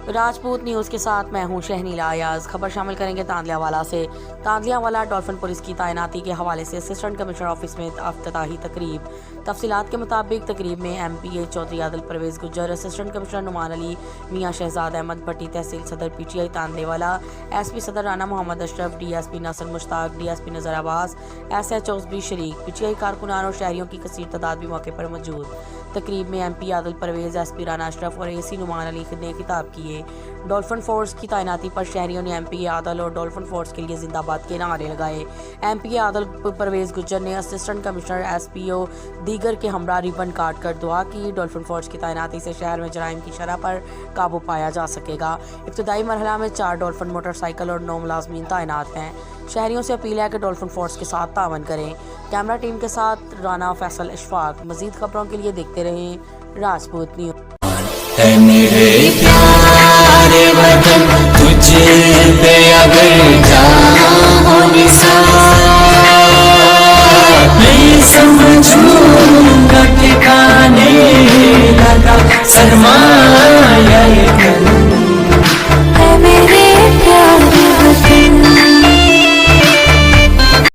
Rajput news के साथ मैं हूं शहनीला अयाज। खबर शामिल करेंगे तांदलियावाला से। तांदलियावाला डॉल्फिन पुलिस की तैनाती के हवाले से असिस्टेंट कमिश्नर ऑफिस में इफ्तिताही तकरीब। तफसीलात के मुताबिक तकरीब में MPA Chaudhary Adil Parvez Gujjar, assistant commissioner Numan Ali, Mian Shahzad Ahmad भट्टी, तहसील सदर PTI तांदलियावाला, SP सदर राना मोहम्मद अशरफ, DSP नासिर मुश्ताक, DSP नज़र अब्बास, SHO भी शरीक। PTI कारकुनान और शहरियों की कसीर तादाद भी मौके पर मौजूद। तकरीब में MP आदिल परवेज़, SP राना अशरफ और AC नुमान अली ने खिताब किए। डॉल्फिन फोर्स की तैनाती पर शहरियों ने MPA आदिल और डॉल्फिन फोर्स के लिए जिंदाबाद के नारे लगाए। MPA आदिल परवेज़ गुज्जर ने असिस्टेंट कमिश्नर SPO दीगर के हमरा रिबन काट कर दुआ की। डॉल्फिन फोर्स की तैनाती से शहर में जराइम की शरह पर काबू पाया जा सकेगा। इब्तदाई मरहला में 4 डॉल्फिन मोटरसाइकिल और 9 मुलाजमीन तैनात हैं। शहरियों से अपील है कि डॉल्फिन फोर्स के साथ तावन करें। कैमरा टीम के साथ राना, फैसल, इशफाक। मजीद खबरों के लिए देखते रहें राजपूत न्यूज़। है मेरे प्यारे वतन, तुझ पे अगर जाऊं निसार, मैं समझूंगा ठिकाने लगा सरमा।